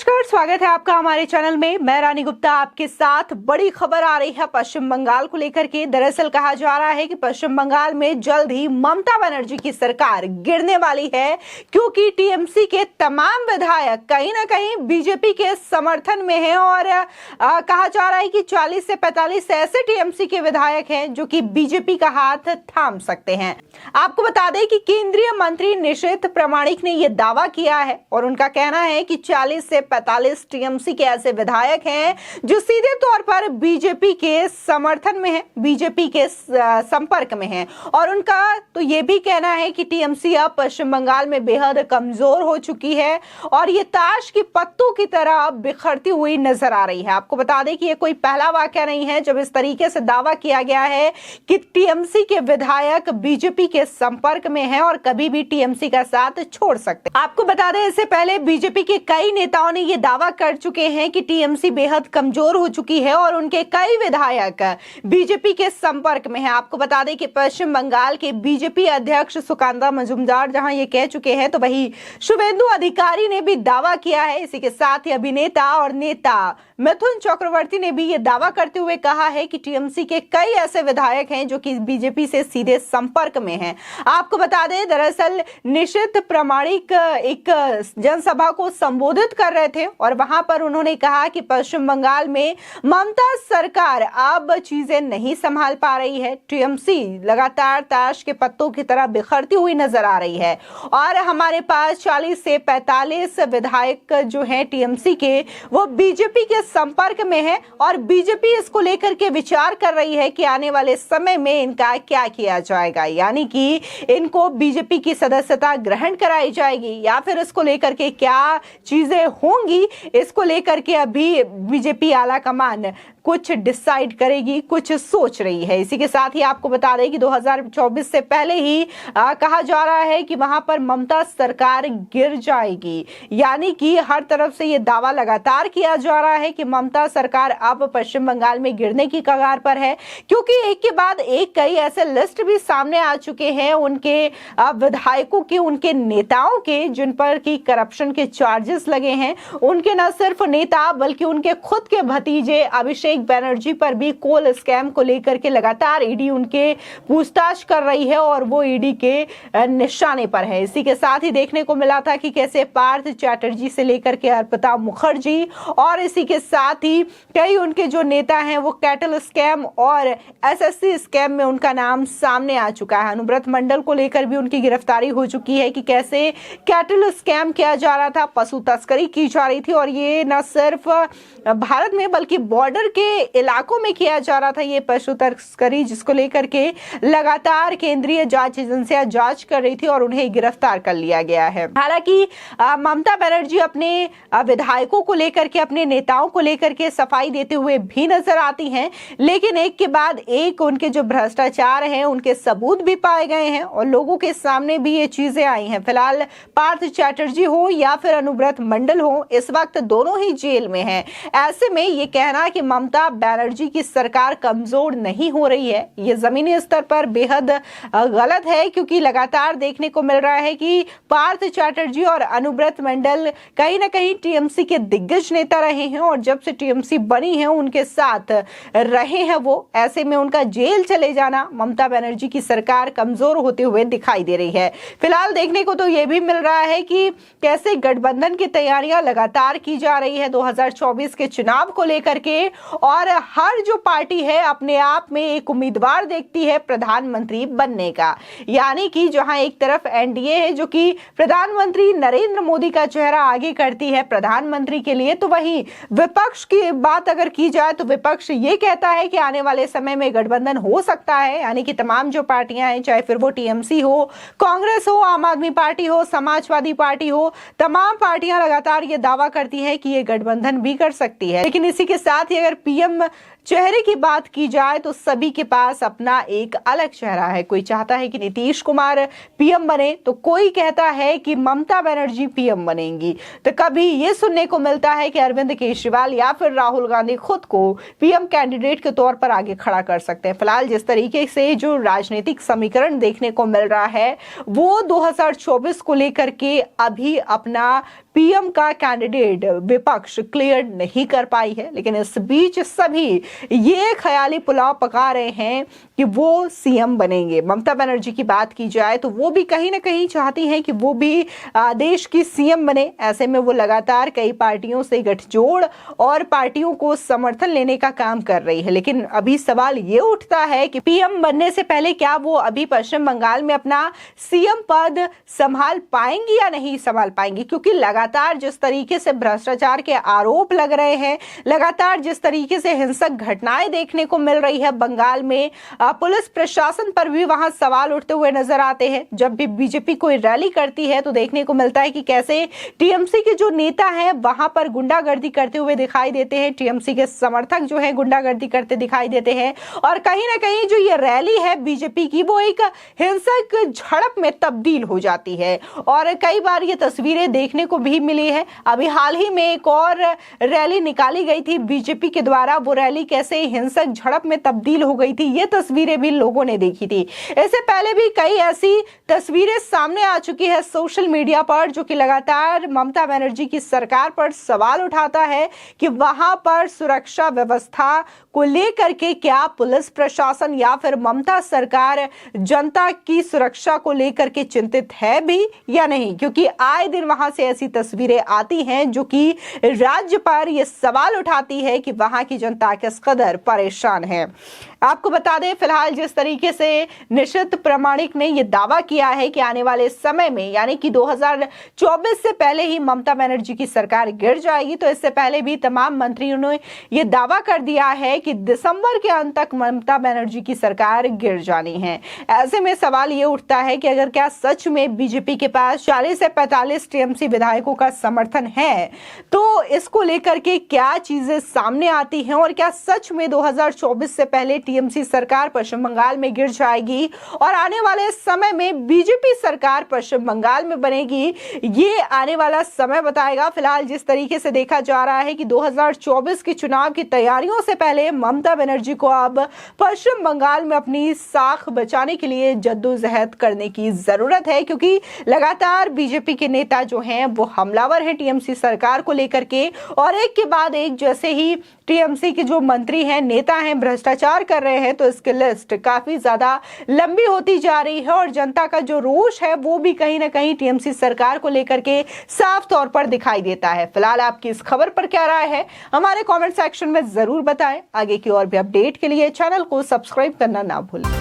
नमस्कार, स्वागत है आपका हमारे चैनल में। मैं रानी गुप्ता आपके साथ। बड़ी खबर आ रही है पश्चिम बंगाल को लेकर के। दरअसल कहा जा रहा है कि पश्चिम बंगाल में जल्द ही ममता बनर्जी की सरकार गिरने वाली है, क्योंकि टीएमसी के तमाम विधायक कहीं ना कहीं बीजेपी के समर्थन में हैं और कहा जा रहा है कि 40 से 45 ऐसे टीएमसी के विधायक हैं जो कि बीजेपी का हाथ थाम सकते हैं। आपको बता दें कि केंद्रीय मंत्री निशीथ प्रामाणिक ने यह दावा किया है और उनका कहना है कि 40 से 45 टीएमसी के ऐसे विधायक हैं जो सीधे तौर पर बीजेपी के समर्थन में हैं, बीजेपी के संपर्क में हैं। और उनका तो यह भी कहना है कि टीएमसी अब पश्चिम बंगाल में बेहद कमजोर हो चुकी है और ये ताश की पत्तों की तरह बिखरती हुई नजर आ रही है। आपको बता दें कि यह कोई पहला वाकया नहीं है जब इस तरीके से दावा किया गया है कि टीएमसी के विधायक बीजेपी के संपर्क में हैं और कभी भी टीएमसी का साथ छोड़ सकते हैं। आपको बता दें, इससे पहले बीजेपी के कई नेताओं ने यह दावा कर चुके हैं कि टीएमसी बेहद कमजोर हो चुकी है और उनके कई विधायक बीजेपी के संपर्क में हैं। आपको बता दें कि पश्चिम बंगाल के बीजेपी अध्यक्ष सुकांता मजूमदार जहां ये कह चुके हैं, तो वही शुभेंदु अधिकारी ने भी दावा किया है। इसी के साथ ही अभिनेता और नेता मिथुन चक्रवर्ती ने भी ये दावा करते हुए कहा है कि टीएमसी के कई ऐसे विधायक हैं जो कि बीजेपी से सीधे संपर्क में हैं। आपको बता दें, दरअसल निशीथ प्रामाणिक एक जनसभा को संबोधित कर रहे थे और वहां पर उन्होंने कहा कि पश्चिम बंगाल में ममता सरकार अब चीजें नहीं संभाल पा रही है। टीएमसी लगातार ताश के पत्तों की तरह बिखरती हुई नजर आ रही है और हमारे पास 40 से 45 विधायक जो हैं टीएमसी के, वो बीजेपी के संपर्क में है और बीजेपी इसको लेकर के विचार कर रही है कि आने वाले समय में इनका क्या किया जाएगा, यानी कि इनको बीजेपी की सदस्यता ग्रहण कराई जाएगी या फिर इसको लेकर के क्या चीजें होंगी, इसको लेकर के अभी बीजेपी आला कमान कुछ डिसाइड करेगी, कुछ सोच रही है। इसी के साथ ही आपको बता दें कि 2024 से पहले ही कहा जा रहा है कि वहां पर ममता सरकार गिर जाएगी, यानी कि हर तरफ से ये दावा लगातार किया जा रहा है कि ममता सरकार अब पश्चिम बंगाल में गिरने की कगार पर है, क्योंकि एक के बाद एक कई ऐसे लिस्ट भी सामने आ चुके हैं उनके विधायकों के, उनके नेताओं के, जिन पर की करप्शन के चार्जेस लगे हैं। उनके न सिर्फ नेता बल्कि उनके खुद के भतीजे अभिषेक बनर्जी पर भी कोल स्कैम को लेकर के लगातार ईडी उनके पूछताछ कर रही है और वो ईडी के निशाने पर है। इसी के साथ ही देखने को मिला था कि कैसे पार्थ चैटर्जी से लेकर के अर्पिता मुखर्जी और इसी के साथ ही कई उनके जो नेता हैं वो कैटल स्कैम और एसएससी स्कैम में उनका नाम सामने आ चुका है। अनुव्रत मंडल को लेकर भी उनकी गिरफ्तारी हो चुकी है कि कैसे कैटल स्कैम किया जा रहा था, पशु तस्करी की जा रही थी और ये न सिर्फ भारत में बल्कि बॉर्डर के इलाकों में किया जा रहा था ये पशु तस्करी, जिसको लेकर के लगातार केंद्रीय जांच एजेंसियां जांच कर रही थी और उन्हें गिरफ्तार कर लिया गया है। हालांकि ममता बनर्जी अपने विधायकों को लेकर के, अपने नेताओं को लेकर के सफाई देते हुए भी नजर आती हैं, लेकिन एक के बाद एक उनके जो भ्रष्टाचार हैं उनके सबूत भी पाए गए हैं और लोगों के सामने भी ये चीजें आई हैं। फिलहाल पार्थ चैटर्जी हो या फिर अनुव्रत मंडल हो, इस वक्त दोनों ही जेल में हैं। ऐसे में ये कहना कि ममता बनर्जी की सरकार कमजोर नहीं हो रही है, ये जमीनी स्तर पर बेहद गलत है, क्योंकि लगातार देखने को मिल रहा है कि पार्थ चैटर्जी और अनुव्रत मंडल कहीं ना कहीं टीएमसी के दिग्गज नेता रहे हैं और जब से टीएमसी बनी है उनके साथ रहे हैं वो। ऐसे में उनका जेल चले जाना ममता बनर्जी की सरकार कमजोर होते हुए दिखाई दे रही है। फिलहाल देखने को तो यह भी मिल रहा है कि कैसे गठबंधन की तैयारियां लगातार की जा रही है 2024 के चुनाव को लेकर के और हर जो पार्टी है अपने आप में एक उम्मीदवार देखती है प्रधानमंत्री बनने का, यानी कि जहां एक तरफ एनडीए है जो कि प्रधानमंत्री नरेंद्र मोदी का चेहरा आगे करती है प्रधानमंत्री के लिए, तो वहीं विपक्ष की बात अगर की जाए तो विपक्ष ये कहता है कि आने वाले समय में गठबंधन हो सकता है, यानी कि तमाम जो पार्टियां हैं, चाहे फिर वो टीएमसी हो, कांग्रेस हो, आम आदमी पार्टी हो, समाजवादी पार्टी हो, तमाम पार्टियां लगातार ये दावा करती है कि ये गठबंधन भी कर सकती है। लेकिन इसी के साथ ही अगर पीएम चेहरे की बात की जाए तो सभी के पास अपना एक अलग चेहरा है। कोई चाहता है कि नीतीश कुमार पीएम बने तो कोई कहता है कि ममता बनर्जी पीएम बनेंगी, तो कभी ये सुनने को मिलता है कि अरविंद केजरीवाल या फिर राहुल गांधी खुद को पीएम कैंडिडेट के तौर पर आगे खड़ा कर सकते हैं। फिलहाल जिस तरीके से जो राजनीतिक समीकरण देखने को मिल रहा है वो 2024 को लेकर के अभी अपना पीएम का कैंडिडेट विपक्ष क्लियर नहीं कर पाई है। लेकिन इस बीच सभी ये ख्याली पुलाव पका रहे हैं कि वो सीएम बनेंगे। ममता बनर्जी की बात की जाए तो वो भी कहीं ना कहीं चाहती हैं कि वो भी देश की सीएम बने। ऐसे में वो लगातार कई पार्टियों से गठजोड़ और पार्टियों को समर्थन लेने का काम कर रही है। लेकिन अभी सवाल ये उठता है कि पीएम बनने से पहले क्या वो अभी पश्चिम बंगाल में अपना सीएम पद संभाल पाएंगी या नहीं संभाल पाएंगी, क्योंकि लगातार जिस तरीके से भ्रष्टाचार के आरोप लग रहे हैं, लगातार जिस तरीके से हिंसक घटनाएं देखने को मिल रही है बंगाल में, पुलिस प्रशासन पर भी वहां सवाल उठते हुए नजर आते हैं। जब भी बीजेपी कोई रैली करती है तो देखने को मिलता है कि कैसे टीएमसी के जो नेता हैं वहां पर गुंडागर्दी करते हुए दिखाई देते हैं, टीएमसी के समर्थक जो है गुंडागर्दी करते दिखाई देते हैं। और कहीं ना कहीं जो ये रैली है बीजेपी की वो एक हिंसक झड़प में तब्दील हो जाती है। और कई बार ये तस्वीरें देखने को भी मिली है। अभी हाल ही में एक और रैली निकाली गई थी बीजेपी के द्वारा, वो रैली कैसे हिंसक झड़प में तब्दील हो गई थी ये तस्वीरें भी लोगों ने देखी थी। इससे पहले भी कई ऐसी तस्वीरें सामने आ चुकी है सोशल मीडिया पर, जो कि लगातार ममता बनर्जी की सरकार पर सवाल उठाता है कि वहां पर सुरक्षा व्यवस्था को लेकर के क्या पुलिस प्रशासन या फिर ममता सरकार जनता की सुरक्षा को लेकर के चिंतित है भी या नहीं, क्योंकि आए दिन वहां से ऐसी तस्वीरें आती हैं जो कि राज्य पर यह सवाल उठाती है कि वहां की जनता किस कदर परेशान है। आपको बता दें फिलहाल जिस तरीके से निशित प्रामाणिक ने यह दावा किया है कि आने वाले समय में यानी कि 2024 से पहले ही ममता बनर्जी की सरकार गिर जाएगी, तो इससे पहले भी तमाम मंत्रियों ने यह दावा कर दिया है कि दिसंबर के अंत तक ममता बनर्जी की सरकार गिर जानी है। ऐसे में सवाल ये उठता है कि अगर क्या सच में बीजेपी के पास 40 से 45 टीएमसी विधायकों का समर्थन है तो इसको लेकर के क्या चीजें सामने आती हैं और क्या सच में 2024 से पहले टीएमसी सरकार पश्चिम बंगाल में गिर जाएगी और आने वाले समय में बीजेपी सरकार पश्चिम बंगाल में बनेगी, ये आने वाला समय बताएगा। फिलहाल जिस तरीके से देखा जा रहा है कि 2024 के चुनाव की तैयारियों से पहले ममता बनर्जी को अब पश्चिम बंगाल में अपनी साख बचाने के लिए जद्दोजहद करने की जरूरत है, क्योंकि लगातार बीजेपी के नेता जो हैं वो हमलावर हैं टीएमसी सरकार को लेकर के, और एक के बाद एक जैसे ही टीएमसी के जो मंत्री हैं नेता हैं भ्रष्टाचार कर रहे हैं, तो इसकी लिस्ट काफी ज्यादा लंबी होती जा रही है और जनता का जो रोष है वो भी कहीं ना कहीं टीएमसी सरकार को लेकर के साफ तौर पर दिखाई देता है। फिलहाल आपकी इस खबर पर क्या राय है हमारे कमेंट सेक्शन में जरूर बताएं। आगे की और भी अपडेट के लिए चैनल को सब्सक्राइब करना ना भूलें।